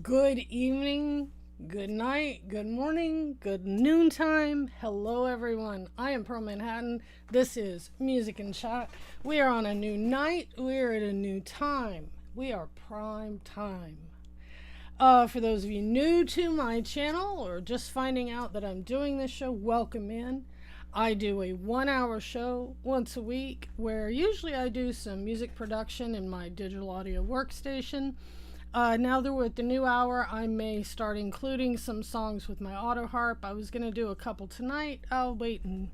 Good evening, good night, good morning, good noontime. Hello, everyone. I am PearlManhattan. This is Music and Chat. We are on a new night. We are at a new time. We are prime time. For those of you new to my channel or just finding out that I'm doing this show, welcome in. I do a 1-hour show once a week where usually I do some music production in my Digital Audio Workstation. Now that we're at the new hour, I may start including some songs with my auto harp. I was going to do a couple tonight. I'll wait and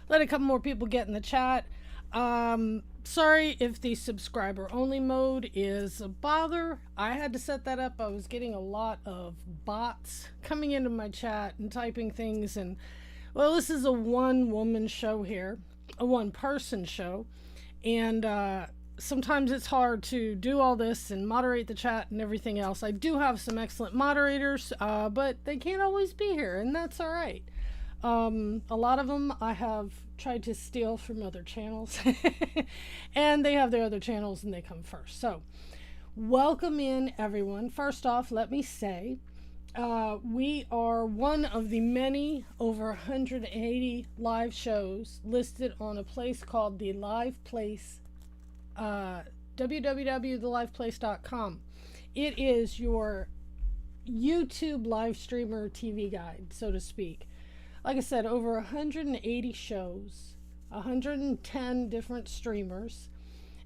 let a couple more people get in the chat. Sorry if the subscriber only mode is a bother. I had to set that up. I was getting a lot of bots coming into my chat and typing things. And well, this is a one-woman show here, a one-person show. And sometimes it's hard to do all this and moderate the chat and everything else. I do have some excellent moderators, but they can't always be here, and that's all right. A lot of them I have tried to steal from other channels, and they have their other channels and they come first. So welcome in, everyone. First off, let me say we are one of the many over 180 live shows listed on a place called the Live Place, www.theliveplace.com. It is your YouTube live streamer TV guide, so to speak. Like I said, over 180 shows, 110 different streamers.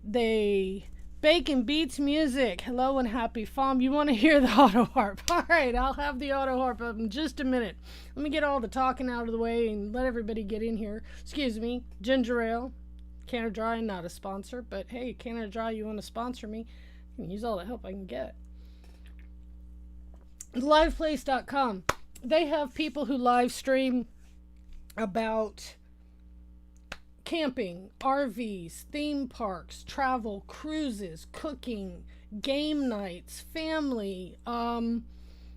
They bake and beats music. Hello and happy farm. You want to hear the auto harp? All right, I'll have the auto harp up in just a minute. Let me get all the talking out of the way and let everybody get in here. Excuse me, ginger ale. Canner Dry, not a sponsor, but hey, Canner Dry, you want to sponsor me? I can use all the help I can get. Liveplace.com. They have people who live stream about camping, RVs, theme parks, travel, cruises, cooking, game nights, family,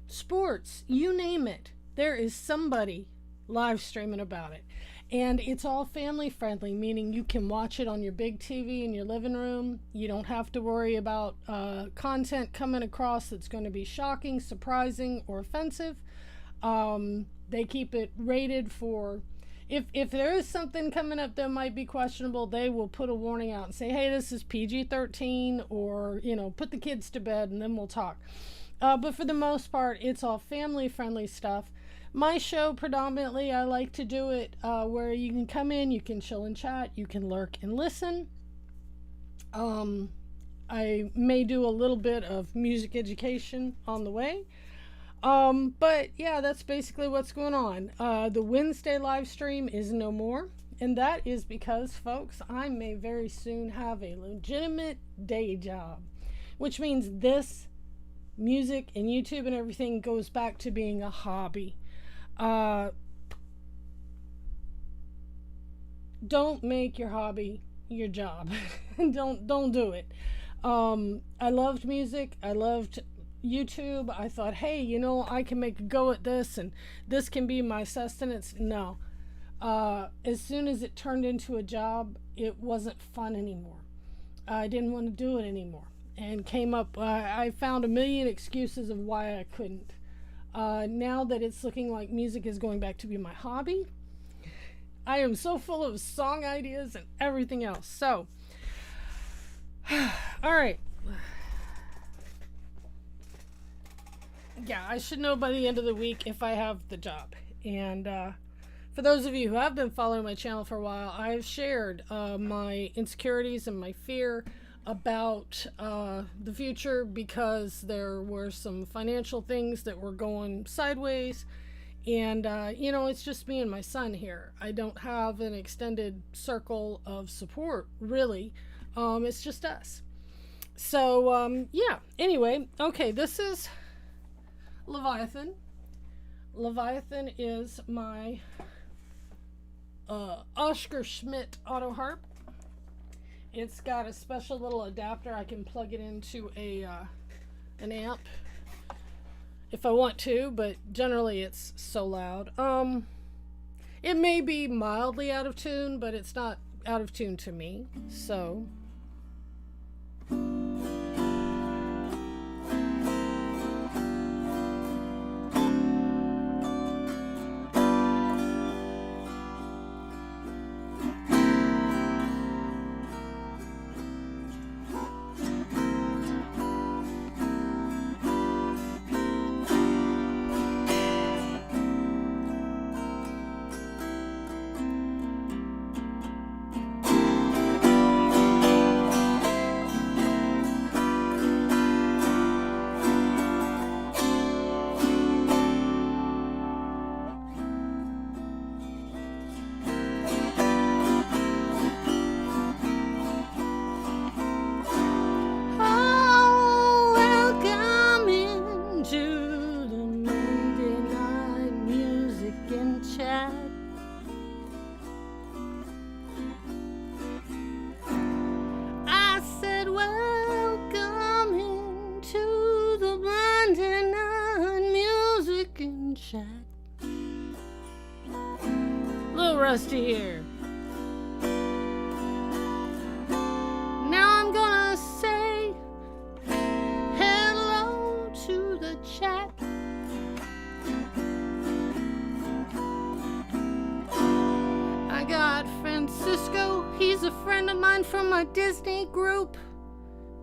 sports, you name it. There is somebody live streaming about it. And it's all family friendly, meaning you can watch it on your big TV in your living room. You don't have to worry about content coming across that's going to be shocking, surprising, or offensive. They keep it rated for, if there is something coming up that might be questionable, they will put a warning out and say, hey, this is PG-13, or, you know, put the kids to bed and then we'll talk. But for the most part, it's all family friendly stuff. My show, predominantly, I like to do it where you can come in, you can chill and chat, you can lurk and listen. I may do a little bit of music education on the way. But yeah, that's basically what's going on. The Wednesday live stream is no more. And that is because, folks, I may very soon have a legitimate day job. Which means this music and YouTube and everything goes back to being a hobby. Don't make your hobby your job. don't do it. I loved music. I loved YouTube. I thought, hey, you know, I can make a go at this and this can be my sustenance. No. As soon as it turned into a job, it wasn't fun anymore. I didn't want to do it anymore, and came up, I found a million excuses of why I couldn't. Now that it's looking like music is going back to be my hobby, I am so full of song ideas and everything else. So, all right. Yeah, I should know by the end of the week if I have the job. And for those of you who have been following my channel for a while, I've shared my insecurities and my fear about the future, because there were some financial things that were going sideways, and you know, it's just me and my son here. I don't have an extended circle of support, really. It's just us. So yeah, anyway, okay, this is Leviathan. Leviathan is my Oscar Schmidt auto harp. It's got a special little adapter. I can plug it into an amp if I want to, but generally it's so loud. It may be mildly out of tune, but it's not out of tune to me. So us to hear. Now I'm gonna say hello to the chat. I got Francisco, he's a friend of mine from my Disney group.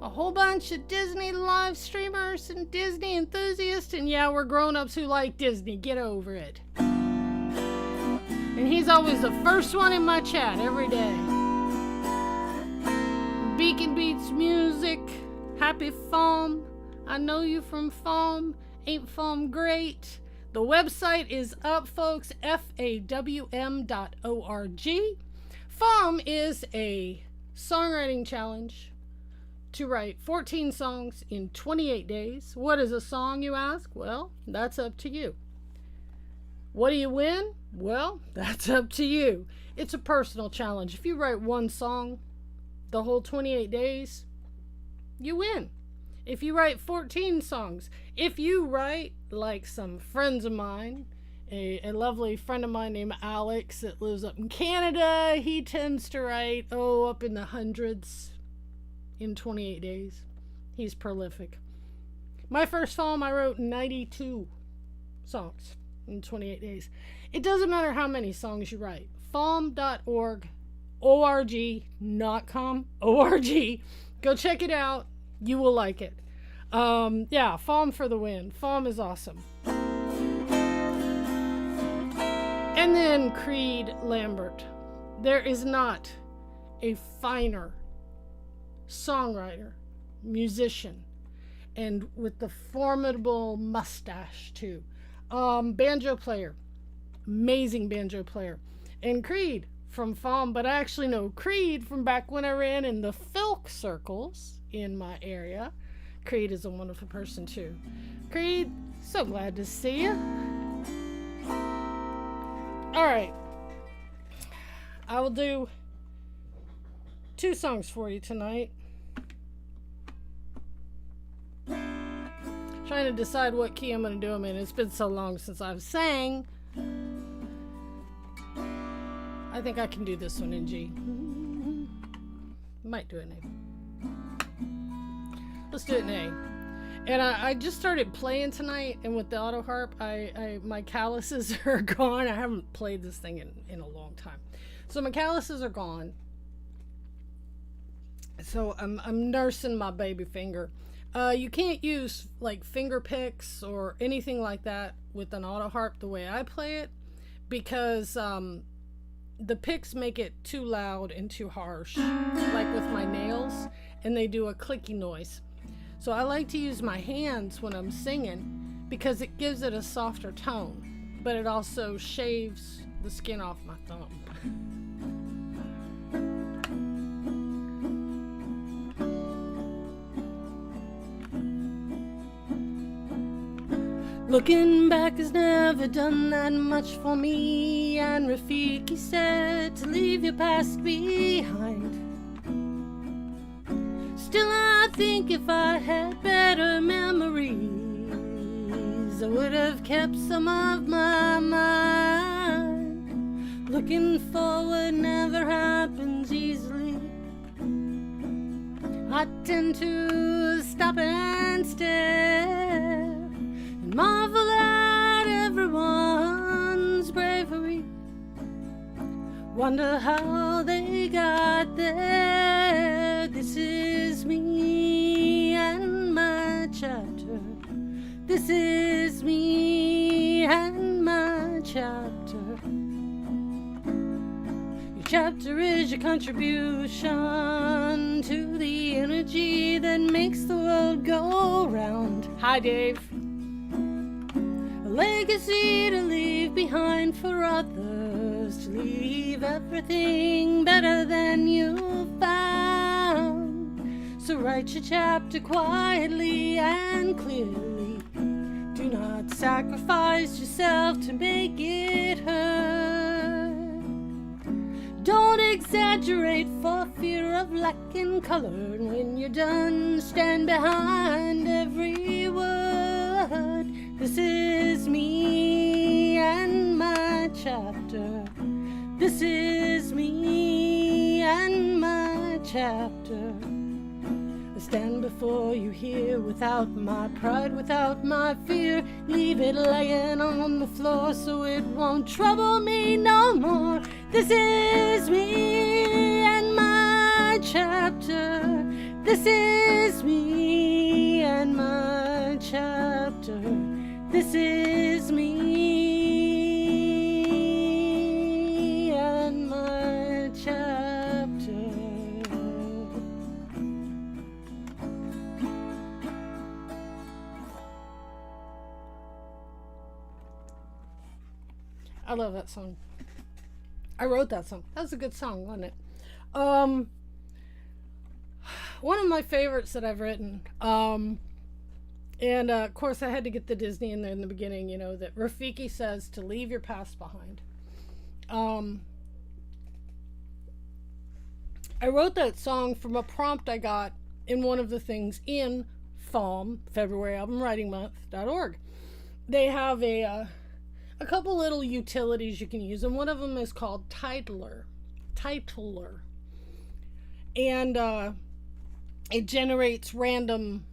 A whole bunch of Disney live streamers and Disney enthusiasts, and yeah, we're grown-ups who like Disney. Get over it. And he's always the first one in my chat every day. Beacon Beats Music, Happy Foam. I know you from Foam. Ain't Foam great? The website is up, folks. FAWM.org. Foam is a songwriting challenge to write 14 songs in 28 days. What is a song, you ask? Well, that's up to you. What do you win? Well, that's up to you. It's a personal challenge. If you write one song the whole 28 days, you win. If you write 14 songs, if you write like some friends of mine, a lovely friend of mine named Alex that lives up in Canada, he tends to write, up in the hundreds in 28 days. He's prolific. My first Foam, I wrote 92 songs in 28 days. It doesn't matter how many songs you write. Foam.org, O-R-G, not com, O-R-G. Go check it out. You will like it. Yeah, Foam for the win. Foam is awesome. And then Creed Lambert. There is not a finer songwriter, musician, and with the formidable mustache too. Banjo player, amazing banjo player. And Creed from Foam, but I actually know Creed from back when I ran in the folk circles in my area. Creed is a wonderful person too. Creed, so glad to see you. All right, I will do 2 songs for you tonight. Trying to decide what key I'm going to do them in. It's been so long since I've sang. I think I can do this one in G. Might do it in A. Let's do it in A. And I just started playing tonight, and with the auto harp, my calluses are gone. I haven't played this thing in a long time. So my calluses are gone. So I'm nursing my baby finger. You can't use like finger picks or anything like that with an auto harp the way I play it, because the picks make it too loud and too harsh, like with my nails, and they do a clicky noise. So I like to use my hands when I'm singing because it gives it a softer tone, but it also shaves the skin off my thumb. Looking back has never done that much for me, and Rafiki said to leave your past behind. Still, I think if I had better memories, I would have kept some of my mind. Looking forward never happens easily. I tend to stop and stare and marvel at everyone's bravery. Wonder how they got there. This is me and my chapter. This is me and my chapter. Your chapter is your contribution to the energy that makes the world go round. Hi, Dave. A legacy to leave behind for others, to leave everything better than you found. So write your chapter quietly and clearly. Do not sacrifice yourself to make it hurt. Don't exaggerate for fear of lacking color. And when you're done, stand behind every word. This is me and my chapter. This This is me and my chapter. I stand before you here without my pride, without my fear. Leave it laying on the floor so it won't trouble me no more. This is me and my chapter. This is me and my chapter. This is me and my chapter. I love that song. I wrote that song. That was a good song, wasn't it? One of my favorites that I've written. And of course, I had to get the Disney in there in the beginning, you know, that Rafiki says to leave your past behind. I wrote that song from a prompt I got in one of the things in FALM, February Album Writing Month.org. They have a couple little utilities you can use, and one of them is called Titler. And it generates random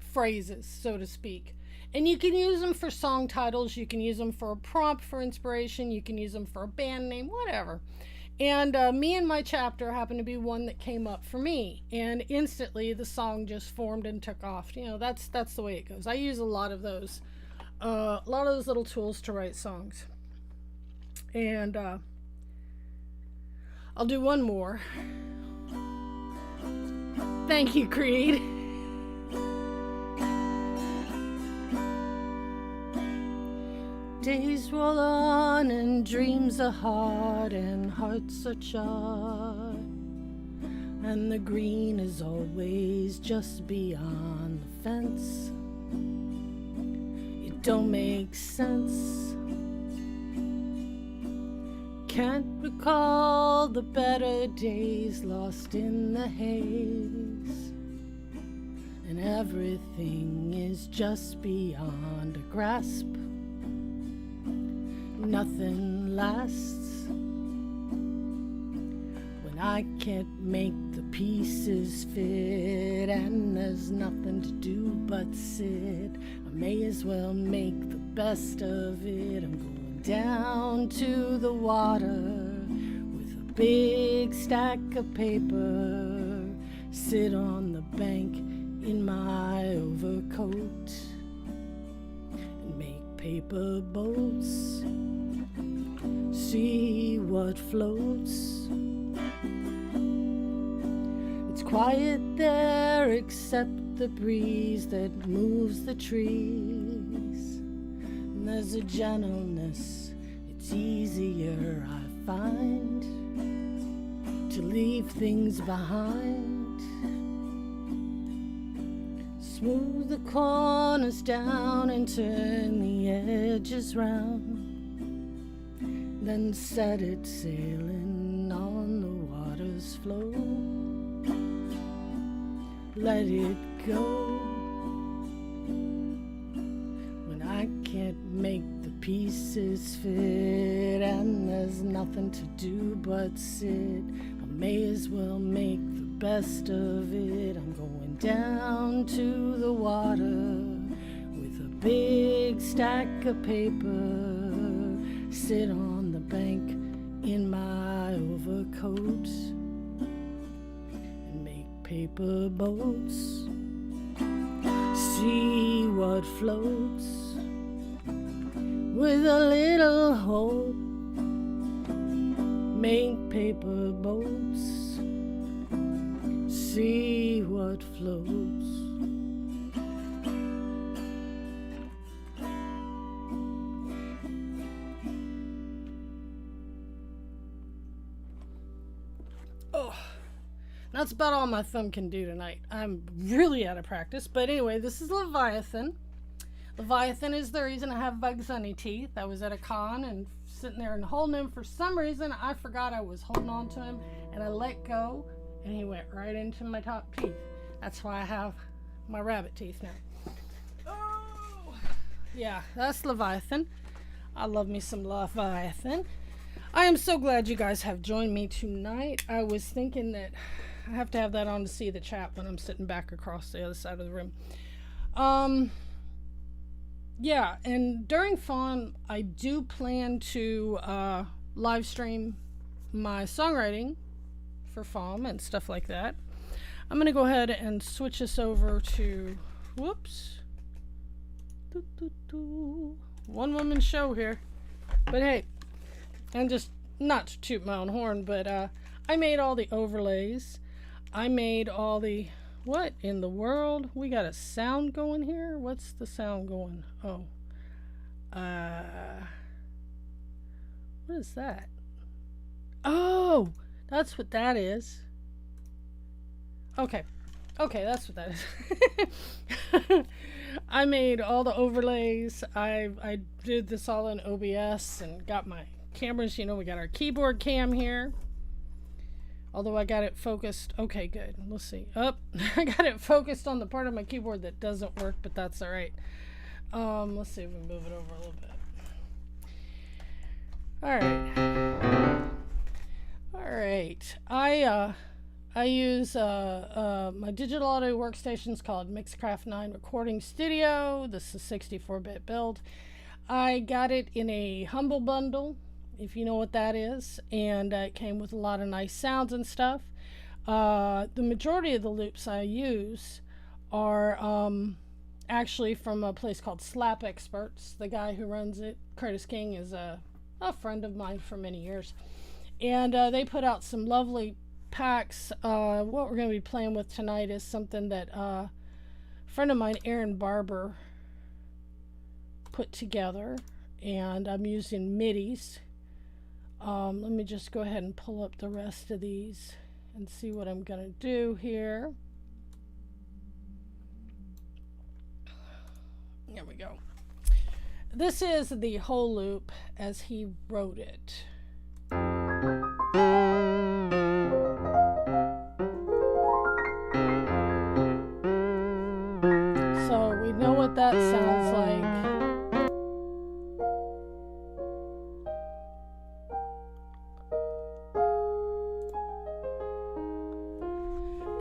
phrases, so to speak. And you can use them for song titles, you can use them for a prompt for inspiration, you can use them for a band name, whatever. And me and my chapter happened to be one that came up for me, and instantly the song just formed and took off. You know, that's the way it goes. I use a lot of those little tools to write songs. And I'll do one more. Thank you, Creed. Days roll on and dreams are hard and hearts are charred, and the green is always just beyond the fence. It don't make sense. Can't recall the better days lost in the haze, and everything is just beyond a grasp. Nothing lasts when I can't make the pieces fit, and there's nothing to do but sit. I may as well make the best of it. I'm going down to the water with a big stack of paper, sit on the bank in my overcoat and make paper boats, see what floats. It's quiet there except the breeze that moves the trees, and there's a gentleness, it's easier I find to leave things behind. Smooth the corners down and turn the edges round, then set it sailing on the water's flow. Let it go. When I can't make the pieces fit and there's nothing to do but sit, I may as well make the best of it. I'm going down to the water with a big stack of paper, sit on the bank in my overcoat and make paper boats, see what floats with a little hope. Make paper boats, see what floats. Oh, that's about all my thumb can do tonight. I'm really out of practice. But anyway, this is Leviathan. Leviathan is the reason I have Bugs Bunny teeth. I was at a con and sitting there and holding him. For some reason, I forgot I was holding on to him, and I let go, and he went right into my top teeth. That's why I have my rabbit teeth now. Oh, yeah, that's Leviathan. I love me some Leviathan. I am so glad you guys have joined me tonight. I was thinking that I have to have that on to see the chat when I'm sitting back across the other side of the room. Yeah, and during Fawn, I do plan to live stream my songwriting for Fawn and stuff like that. I'm going to go ahead and switch this over to, whoops, one woman show here. But hey, and just not to toot my own horn, but I made all the overlays. I made all the, what in the world? We got a sound going here? What's the sound going? Oh. What is that? Oh, that's what that is. Okay, that's what that is. I made all the overlays. I did this all in OBS and got my cameras. You know, we got our keyboard cam here. Although I got it focused. Okay, good. Let's see. I got it focused on the part of my keyboard that doesn't work, but that's all right. Let's see if we move it over a little bit. All right. I use my Digital Audio Workstation is called Mixcraft 9 Recording Studio. This is a 64-bit build. I got it in a Humble Bundle, if you know what that is, and it came with a lot of nice sounds and stuff. The majority of the loops I use are actually from a place called Slap Experts. The guy who runs it, Curtis King, is a friend of mine for many years. And they put out some lovely packs. What we're going to be playing with tonight is something that a friend of mine, Aaron Barber, put together. And I'm using MIDIs. Let me just go ahead and pull up the rest of these and see what I'm going to do here. There we go. This is the whole loop as he wrote it. So we know what that sounds like.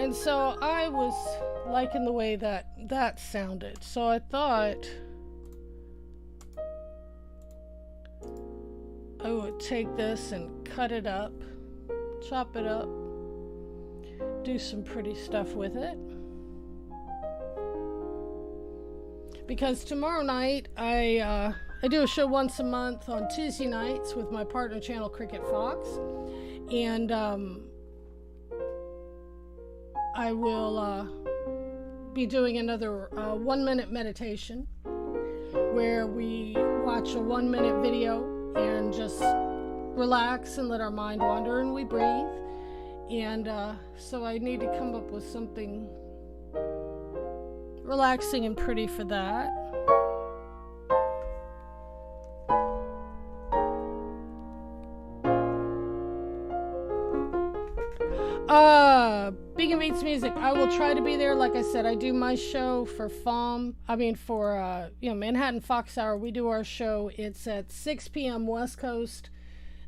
And so I was liking the way that sounded. So I thought I would take this and cut it up, chop it up, do some pretty stuff with it. Because tomorrow night I do a show once a month on Tuesday nights with my partner channel Cricket Fox, and I will be doing another 1-minute meditation where we watch a 1-minute video and just relax and let our mind wander, and we breathe. And so I need to come up with something relaxing and pretty for that. Big and Beats Music. I will try to be there. Like I said, I do my show for Manhattan Fox Hour. We do our show. It's at 6 p.m. West Coast,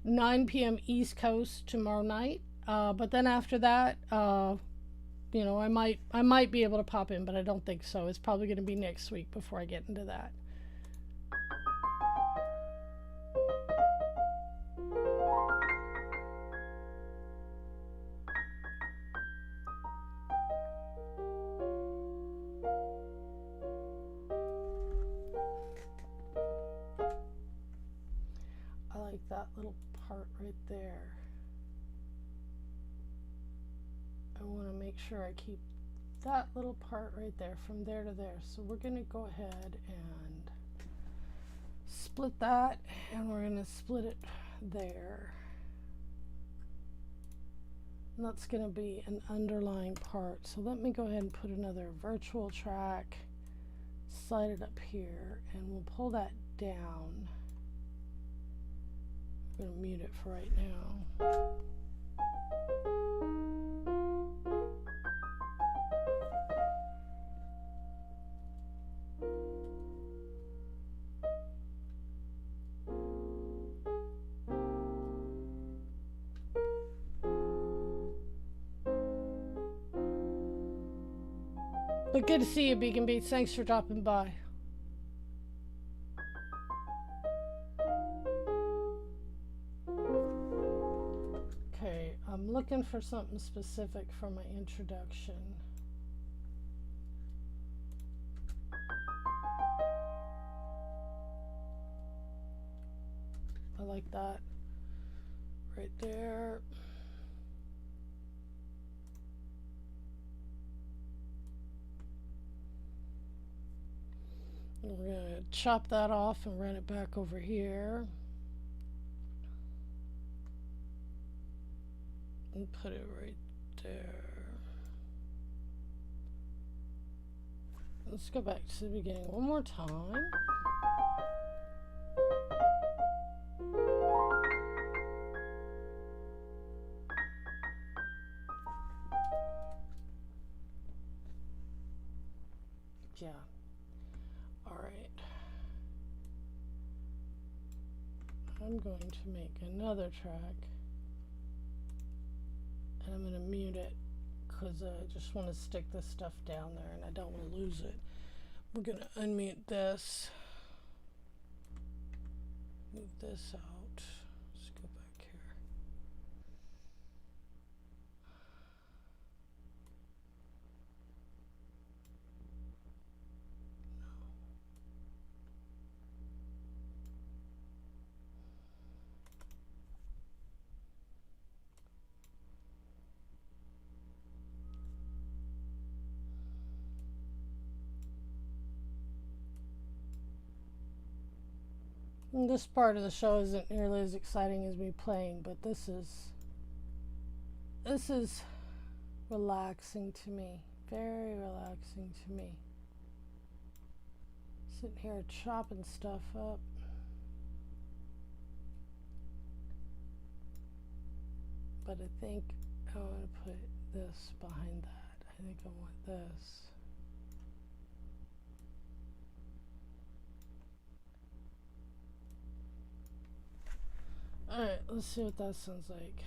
9 p.m. East Coast tomorrow night. But then after that, I might be able to pop in, but I don't think so. It's probably going to be next week before I get into that. I like that little part right there. I want to make sure I keep that little part right there from there to there. So we're going to go ahead and split that, and we're going to split it there. And that's going to be an underlying part. So let me go ahead and put another virtual track, slide it up here, and we'll pull that down. I'm going to mute it for right now. But good to see you, Beacon Beats. Thanks for dropping by. Okay, I'm looking for something specific for my introduction. I like that right there. And we're going to chop that off and run it back over here. And put it right there. Let's go back to the beginning one more time. Yeah. All right. I'm going to make another track. And I'm going to mute it because I just want to stick this stuff down there and I don't want to lose it. We're going to unmute this. Move this out. Let's go back here. And this part of the show isn't nearly as exciting as me playing, but this is relaxing to me. Very relaxing to me. Sitting here chopping stuff up. But I think I want to put this behind that. I think I want this. Alright, let's see what that sounds like.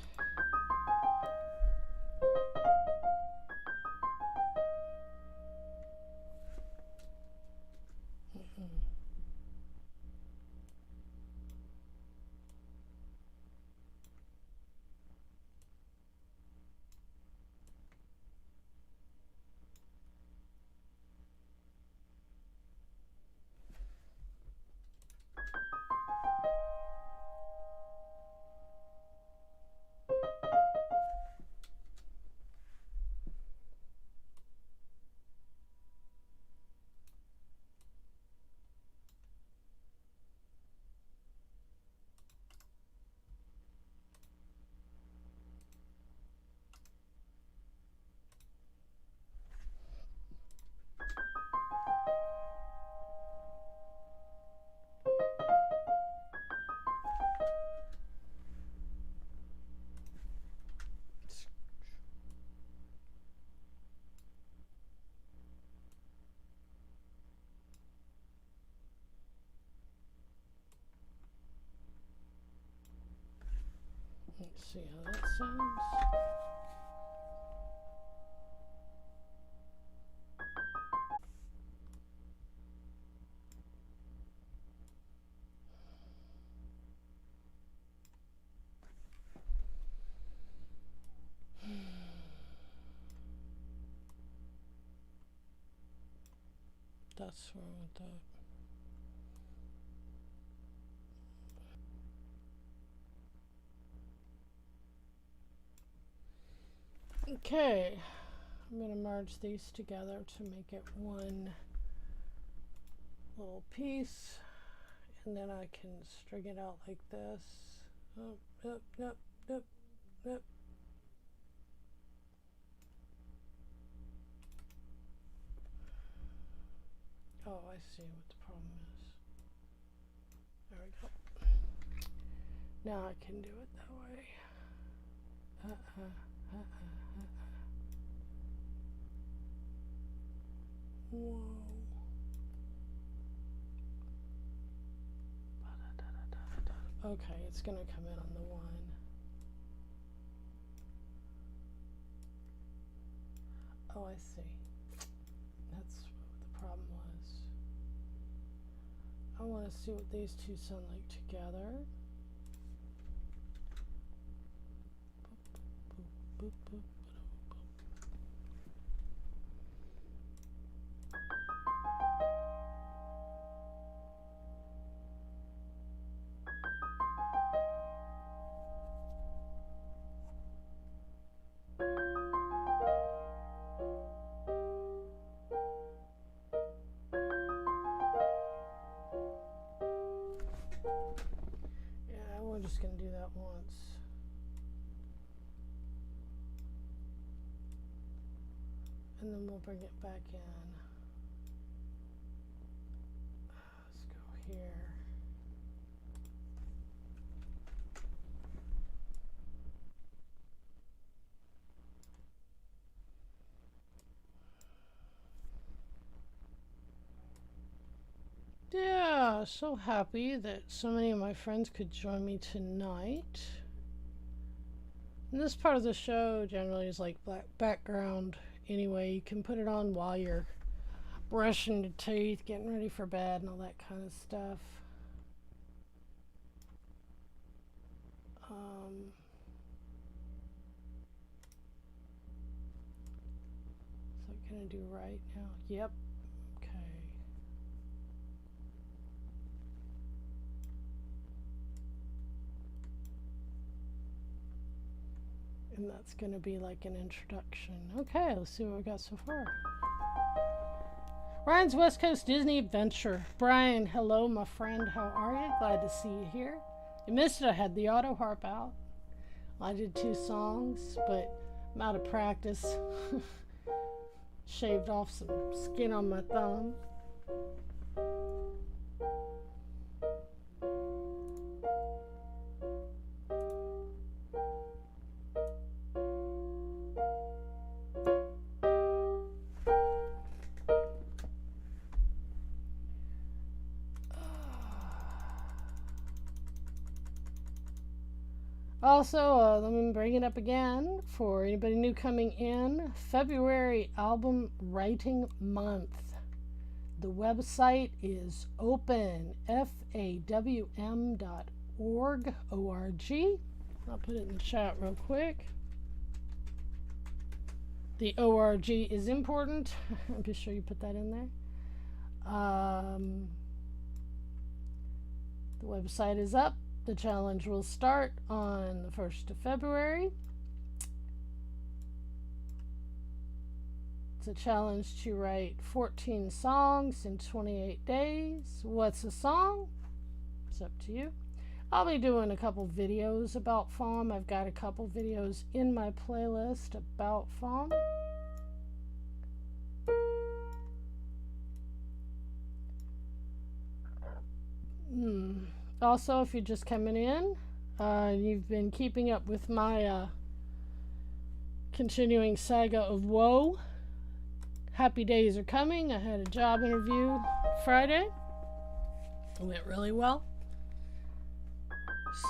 Let's see how that sounds. That's wrong with that. Okay, I'm going to merge these together to make it one little piece, and then I can string it out like this. Oh, yep, yep, yep, yep. Oh, I see what the problem is. There we go. Now I can do it that way. Whoa. Okay, it's going to come in on the one. Oh, I see. problem was. I want to see what these two sound like together. Boop, boop, boop, boop. We're just going to do that once. And then we'll bring it back in. Let's go here. Yeah, so happy that so many of my friends could join me tonight. And this part of the show generally is like black background anyway. You can put it on while you're brushing your teeth, getting ready for bed, and all that kind of stuff. So what can I do right now? Yep. And that's going to be like an introduction. Okay, let's see what we got so far. Ryan's West Coast Disney Adventure. Brian, hello, my friend. How are you? Glad to see you here. You missed it. I had the auto harp out. I did 2 songs, but I'm out of practice. Shaved off some skin on my thumb. Also, let me bring it up again for anybody new coming in. February album writing month. The website is open, fawm.org, O-R-G. I'll put it in the chat real quick. The O-R-G is important. Be sure you put that in there. The website is up. The challenge will start on the 1st of February. It's a challenge to write 14 songs in 28 days. What's a song? It's up to you. I'll be doing a couple videos about FAWM. I've got a couple videos in my playlist about FAWM. Also, if you're just coming in, you've been keeping up with my continuing saga of woe. Happy days are coming. I had a job interview Friday. It went really well.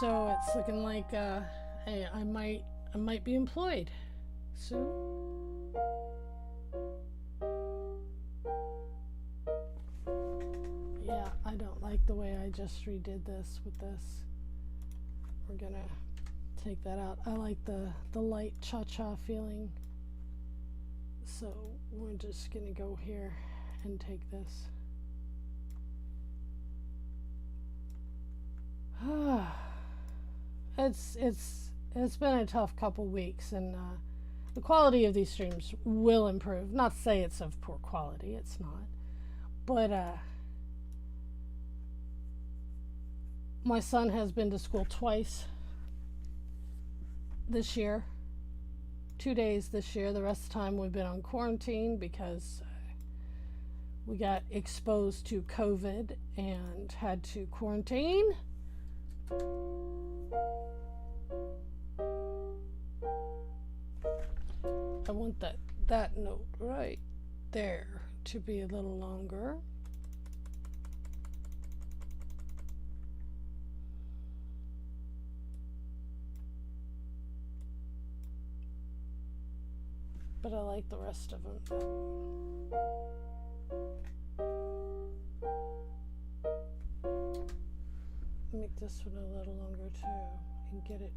So it's looking like hey, I might be employed soon. Yeah, I don't like the way I just redid this with this. We're gonna take that out. I like the light cha-cha feeling. So we're just gonna go here and take this. It's been a tough couple weeks, and the quality of these streams will improve. Not to say it's of poor quality, it's not. But my son has been to school twice this year. 2 days this year. The rest of the time we've been on quarantine because we got exposed to COVID and had to quarantine. I want that note right there to be a little longer. But I like the rest of them. this one a little longer too and get it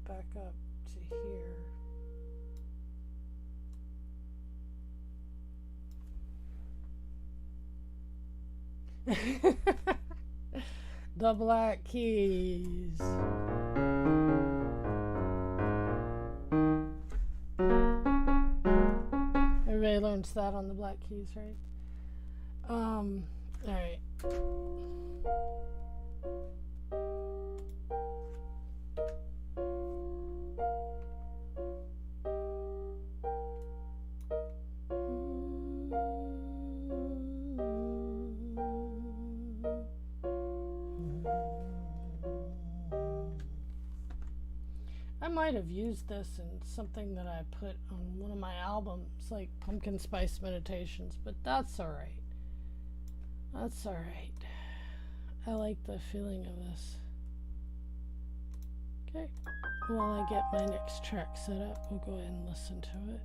back up to here. The black keys. Everybody learns that on the black keys, right? All right. I might have used this in something that I put on one of my albums, like Pumpkin Spice Meditations, but that's alright. That's alright. I like the feeling of this. Okay, while I get my next track set up, we'll go ahead and listen to it.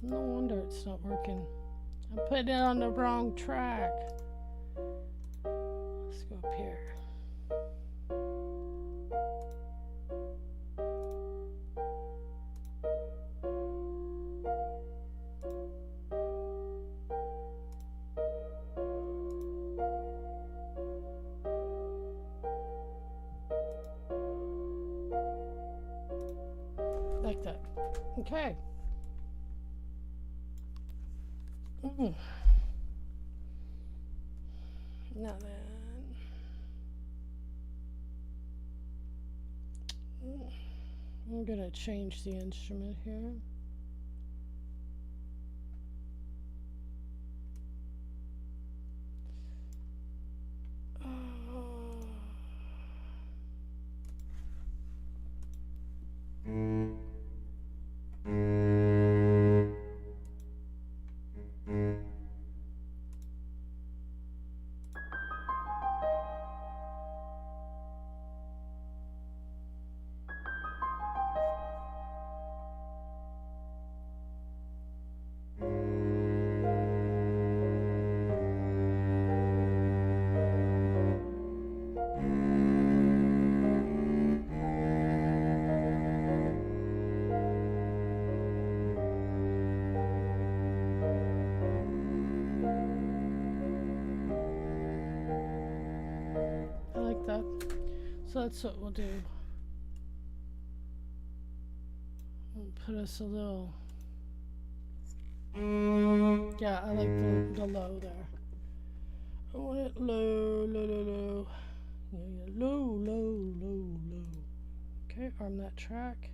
No wonder it's not working. I put it on the wrong track. Let's go up here. Like that. Okay. Now then, I'm gonna change the instrument here. That. So that's what we'll do. We'll put us a little. Yeah, I like the low there. I want it low, low, low, low. Yeah, low, low, low, low. Okay, arm that track.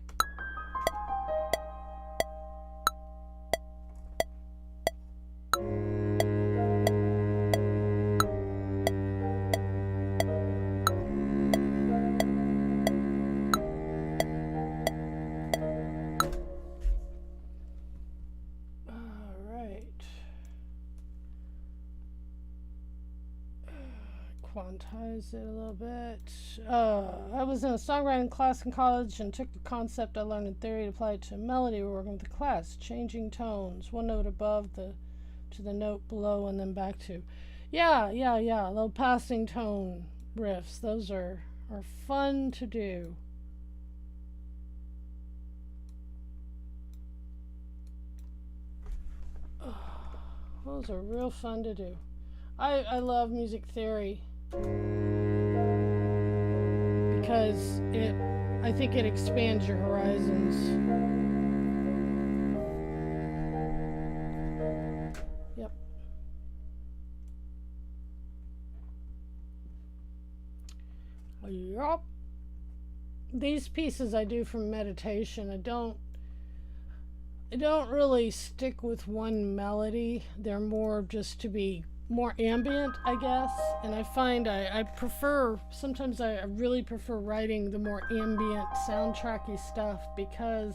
Quantize it a little bit. I was in a songwriting class in college and took the concept I learned in theory and applied it to a melody. We're working with the class, changing tones, one note above to the note below and then back to. Yeah. Little passing tone riffs. Those are fun to do. Those are real fun to do. I love music theory because I think it expands your horizons. Yep. Yup. These pieces I do from meditation. I don't really stick with one melody. They're more just to be more ambient, I guess. And I find I prefer, sometimes I really prefer writing the more ambient soundtracky stuff because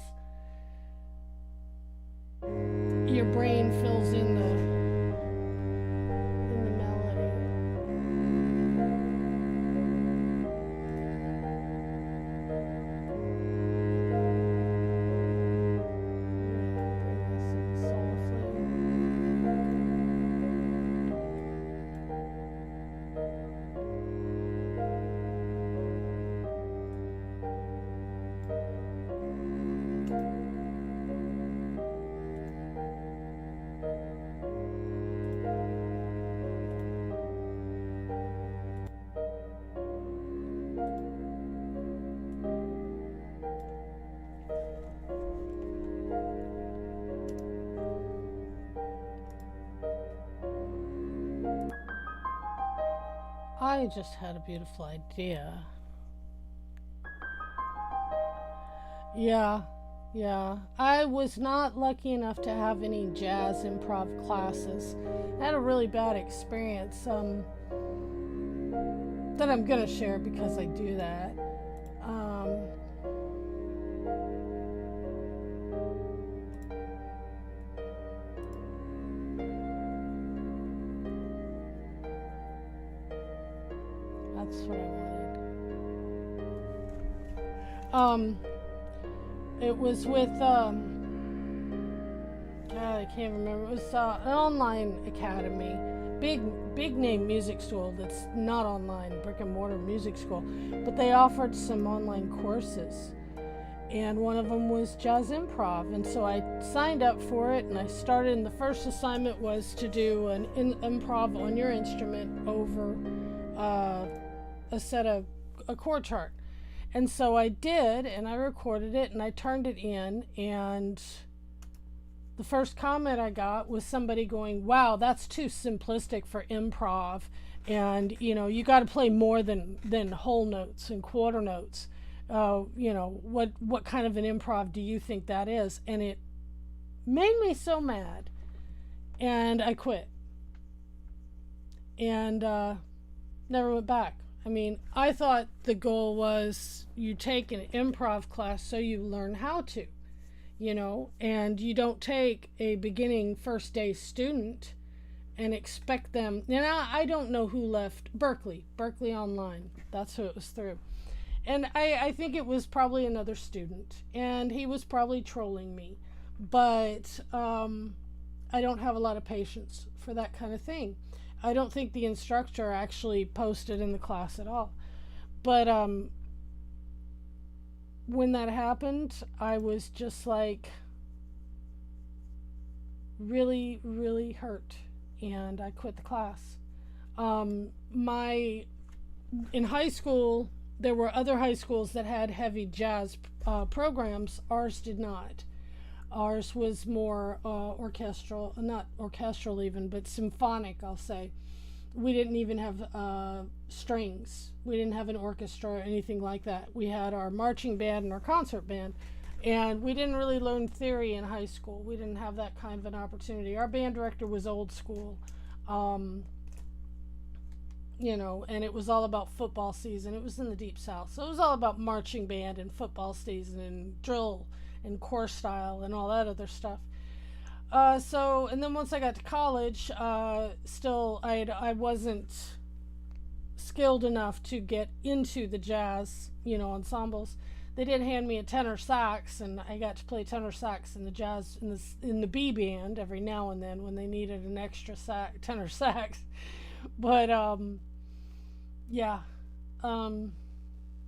your brain fills in the melody. Bring this in softly. I just had a beautiful idea. Yeah. I was not lucky enough to have any jazz improv classes. I had a really bad experience that I'm going to share because I do that. That's what I wanted. It was with I can't remember. It was an online academy, big name music school that's not online, brick and mortar music school, but they offered some online courses, and one of them was jazz improv, and so I signed up for it, and I started. And the first assignment was to do an improv on your instrument over a chord chart. And so I did, and I recorded it, and I turned it in, and the first comment I got was somebody going, "Wow, that's too simplistic for improv, and you got to play more than whole notes and quarter notes. What kind of an improv do you think that is?" And it made me so mad, and I quit, and never went back. I mean, I thought the goal was you take an improv class so you learn how to, and you don't take a beginning first day student and expect them. And I don't know who left Berkeley Online. That's who it was through. And I think it was probably another student, and he was probably trolling me. But I don't have a lot of patience for that kind of thing. I don't think the instructor actually posted in the class at all. But when that happened, I was just like really, really hurt, and I quit the class. In high school, there were other high schools that had heavy jazz programs. Ours did not. Ours was more orchestral, not orchestral even, but symphonic, I'll say. We didn't even have strings. We didn't have an orchestra or anything like that. We had our marching band and our concert band, and we didn't really learn theory in high school. We didn't have that kind of an opportunity. Our band director was old school, and it was all about football season. It was in the Deep South, so it was all about marching band and football season and drill and core style and all that other stuff. And then once I got to college, still I wasn't skilled enough to get into the jazz, ensembles. They did hand me a tenor sax, and I got to play tenor sax in the jazz in the B band every now and then when they needed an extra tenor sax. But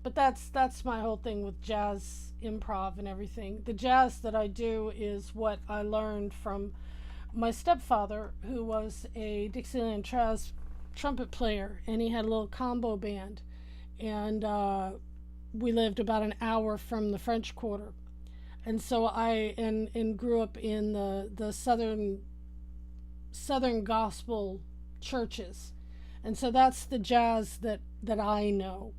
but that's my whole thing with jazz improv and everything. The jazz that I do is what I learned from my stepfather, who was a Dixieland jazz trumpet player, and he had a little combo band, and we lived about an hour from the French Quarter, and so I grew up in the southern gospel churches, and so that's the jazz that I know.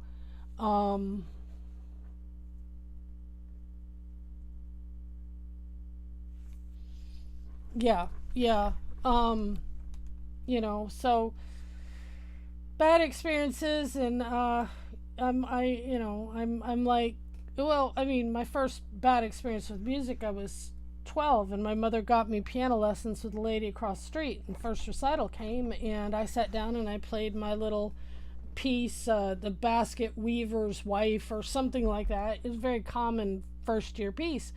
So bad experiences, and I'm like, well, I mean, my first bad experience with music, I was 12, and my mother got me piano lessons with a lady across the street. And first recital came, and I sat down and I played my little piece, The Basket Weaver's Wife, or something like that. It was a very common first year piece.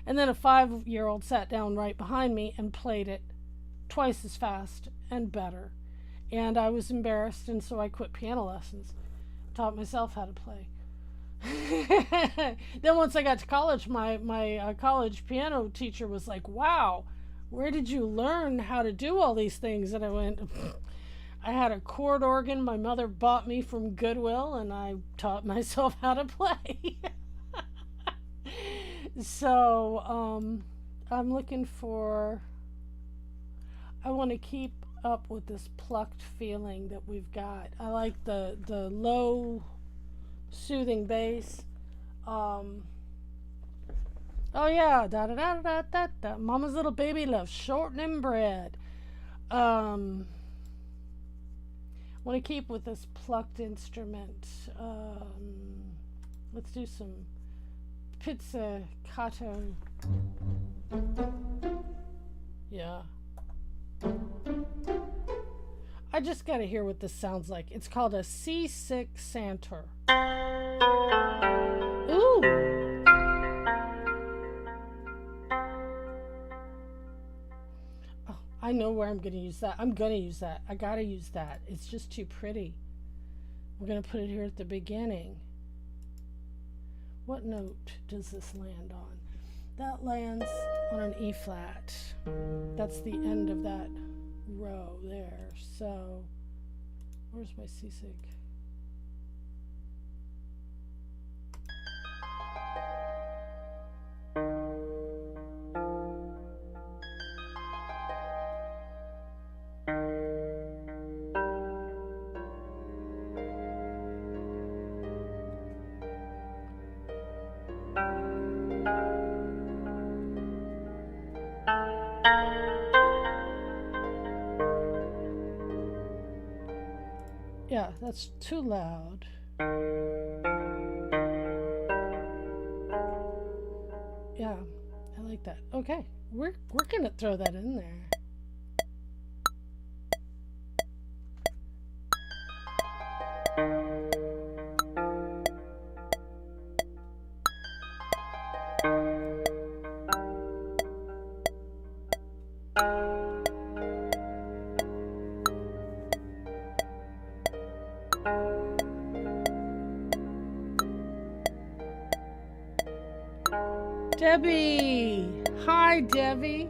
And then a 5-year-old sat down right behind me and played it twice as fast and better. And I was embarrassed, and so I quit piano lessons. Taught myself how to play. Then once I got to college, my college piano teacher was like, wow, where did you learn how to do all these things? And I went, I had a chord organ my mother bought me from Goodwill, and I taught myself how to play. So I'm looking for, I want to keep up with this plucked feeling that we've got. I like the low soothing bass. Oh yeah, da da da da da da. Mama's little baby loves shortening bread. Want to keep with this plucked instrument. Let's do some pizzicato. Yeah. I just gotta hear what this sounds like. It's called a C6 Santur. Ooh! Oh, I know where I'm gonna use that. I'm gonna use that. I gotta use that. It's just too pretty. We're gonna put it here at the beginning. What note does this land on? That lands on an E flat. That's the end of that row there. So where's my C6? Yeah, that's too loud. Yeah, I like that. Okay, we're gonna throw that in there. Debbie! Hi, Debbie.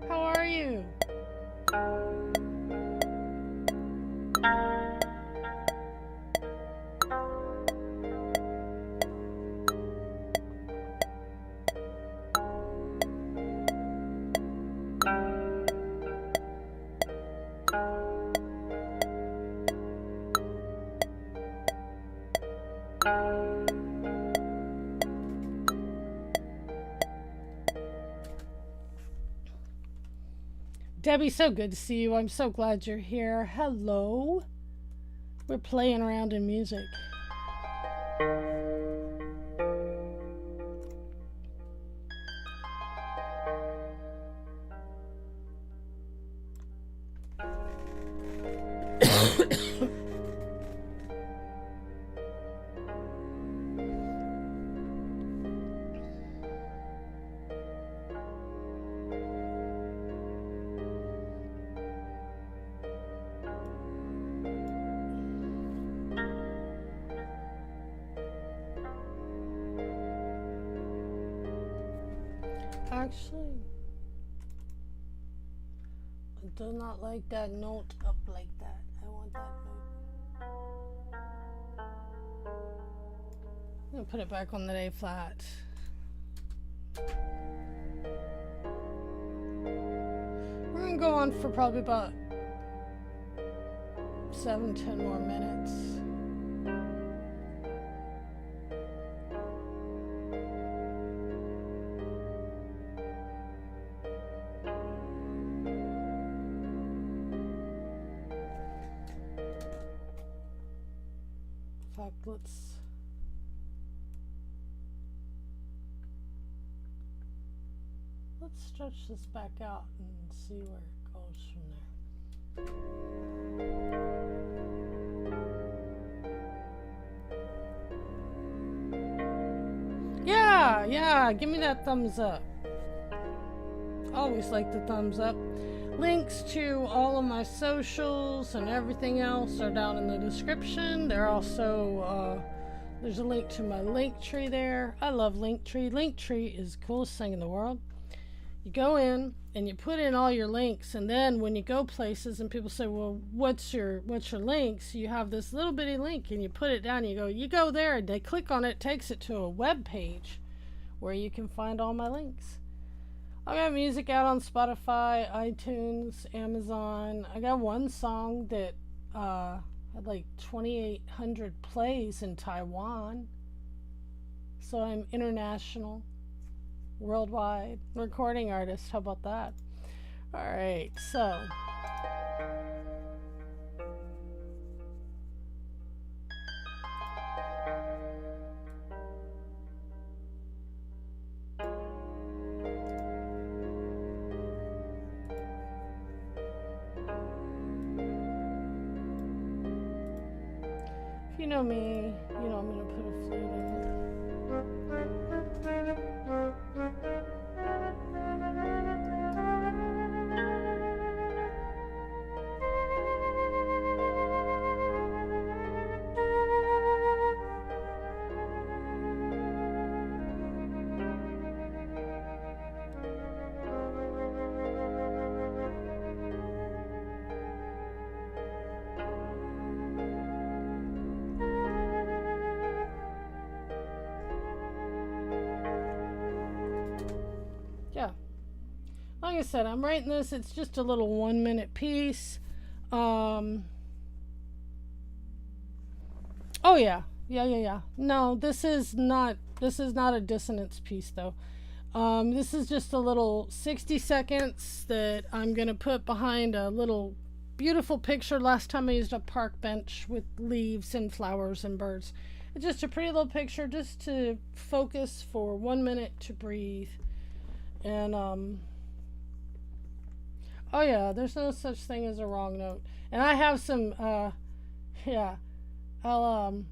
How are you? Debbie, so good to see you. I'm so glad you're here. Hello. We're playing around in music. Actually, I do not like that note up like that. I want that note. I'm going to put it back on the A flat. We're going to go on for probably about 7-10 more minutes. let's stretch this back out and see where it goes from there. Yeah, give me that thumbs up. Always like the thumbs up. Links to all of my socials and everything else are down in the description. They're also, there's a link to my Linktree there. I love Linktree. Linktree is the coolest thing in the world. You go in and you put in all your links, and then when you go places and people say, well, what's your links? You have this little bitty link and you put it down, you go there, and they click on it, takes it to a web page where you can find all my links. I got music out on Spotify, iTunes, Amazon. I got one song that had like 2,800 plays in Taiwan. So I'm international, worldwide recording artist. How about that? All right, so if you know me, you know I'm going to put a flute in it. Yeah, like I said, I'm writing this. It's just a little 1-minute piece. Oh yeah. No, this is not a dissonance piece though. This is just a little 60 seconds that I'm gonna put behind a little beautiful picture. Last time I used a park bench with leaves and flowers and birds. It's just a pretty little picture just to focus for 1 minute to breathe. And oh yeah, there's no such thing as a wrong note. And I have some yeah, I'll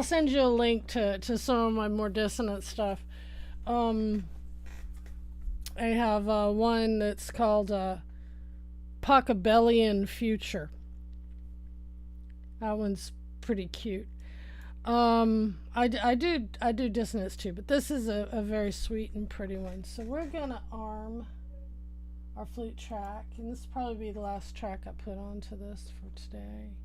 send you a link to some of my more dissonant stuff. I have one that's called Pachelbelian Future. That one's pretty cute. I do dissonance too, but this is a very sweet and pretty one. So we're gonna arm our flute track, and this will probably be the last track I put onto this for today.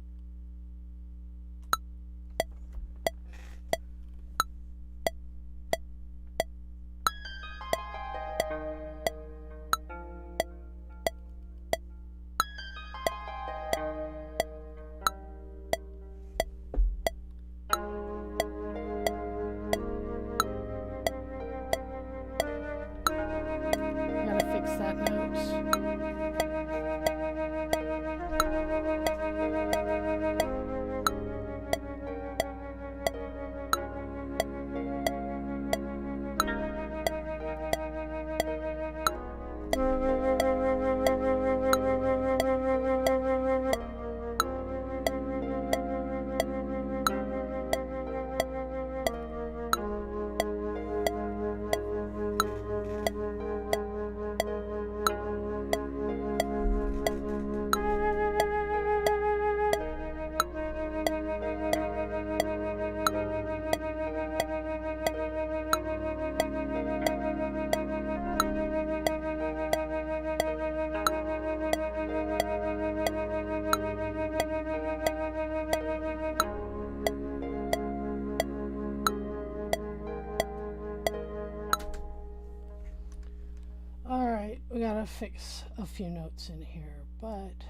We gotta fix a few notes in here, but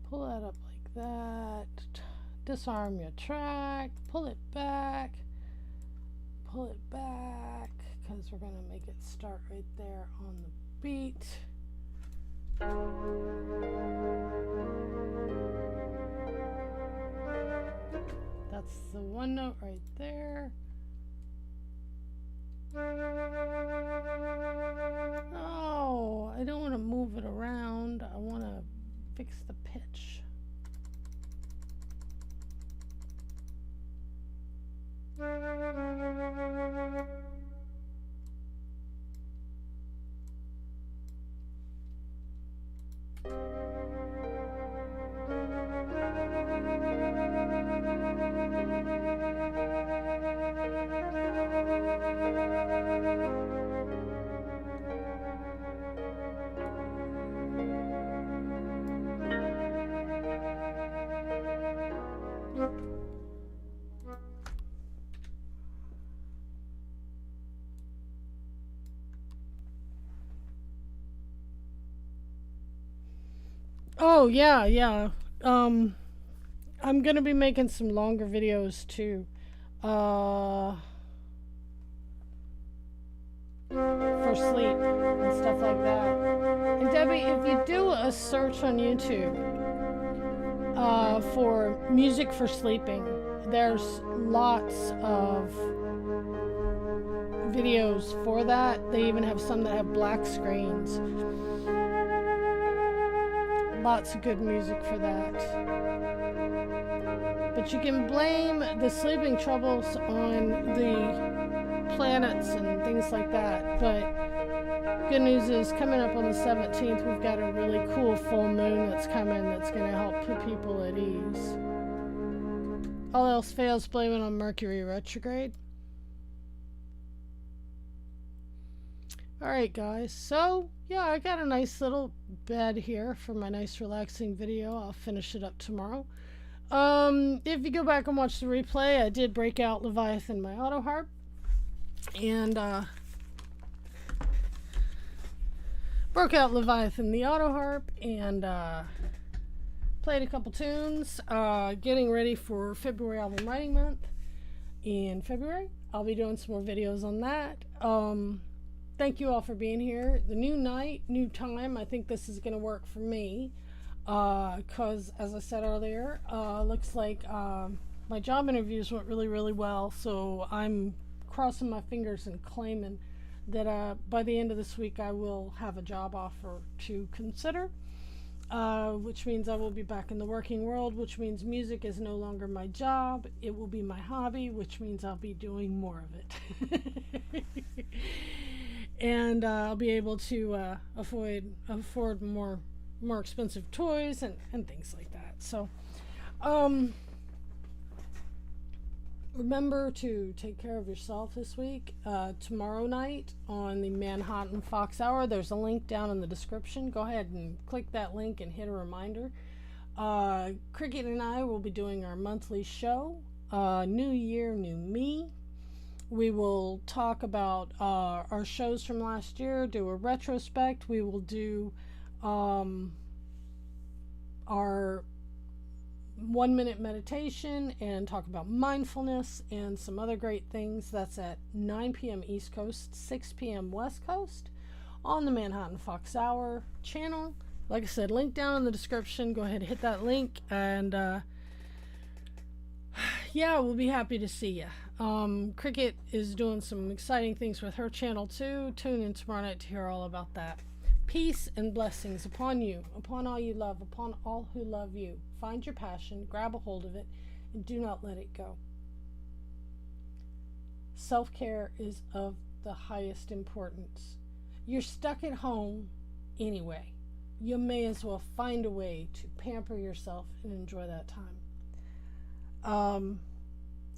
pull that up like that, disarm your track, pull it back, because we're gonna make it start right there on the beat. That's the one note right there. Oh, I don't want to move it around. I want to fix the pitch. Oh, yeah, yeah. Um, I'm gonna be making some longer videos too. Uh, for sleep and stuff like that. And Debbie, if you do a search on YouTube for music for sleeping, there's lots of videos for that. They even have some that have black screens. Lots of good music for that. But you can blame the sleeping troubles on the planets and things like that. But good news is, coming up on the 17th, we've got a really cool full moon that's coming that's going to help put people at ease. All else fails, blame it on Mercury retrograde. Alright guys, so yeah, I got a nice little bed here for my nice relaxing video. I'll finish it up tomorrow. If you go back and watch the replay, I did break out Leviathan, my auto harp, and broke out Leviathan, the auto harp, and played a couple tunes, getting ready for February album writing month. In February, I'll be doing some more videos on that. Thank you all for being here. The new night, new time, I think this is going to work for me. Because, as I said earlier, looks like my job interviews went really, really well. So I'm crossing my fingers and claiming that by the end of this week I will have a job offer to consider. Which means I will be back in the working world, which means music is no longer my job. It will be my hobby, which means I'll be doing more of it. And I'll be able to afford more expensive toys and things like that. So remember to take care of yourself this week. Tomorrow night on the Manhattan Fox Hour, there's a link down in the description. Go ahead and click that link and hit a reminder. Cricket and I will be doing our monthly show. New year, new me. We will talk about our shows from last year, do a retrospect. We will do our 1-minute meditation and talk about mindfulness and some other great things. That's at 9 p.m. East Coast, 6 p.m. West Coast on the Manhattan Fox Hour channel. Like I said, link down in the description. Go ahead and hit that link, and yeah, we'll be happy to see you. Cricket is doing some exciting things with her channel too. Tune in tomorrow night to hear all about that. Peace and blessings upon you, upon all you love, upon all who love you. Find your passion, grab a hold of it, and do not let it go. Self-care is of the highest importance. You're stuck at home anyway. You may as well find a way to pamper yourself and enjoy that time.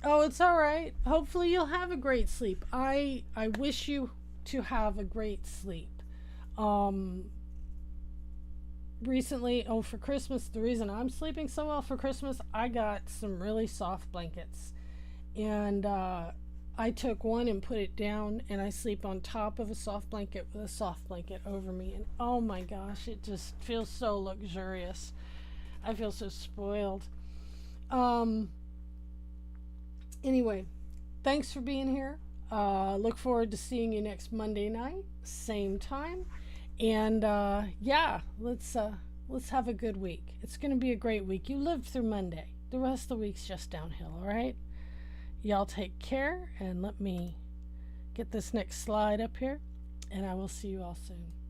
Oh, it's all right. Hopefully you'll have a great sleep. I wish you to have a great sleep. Recently, for Christmas, the reason I'm sleeping so well for Christmas, I got some really soft blankets. And I took one and put it down, and I sleep on top of a soft blanket with a soft blanket over me. And oh my gosh, it just feels so luxurious. I feel so spoiled. Anyway, thanks for being here. Look forward to seeing you next Monday night, same time. And yeah, let's have a good week. It's going to be a great week. You lived through Monday. The rest of the week's just downhill, all right? Y'all take care, and let me get this next slide up here, and I will see you all soon.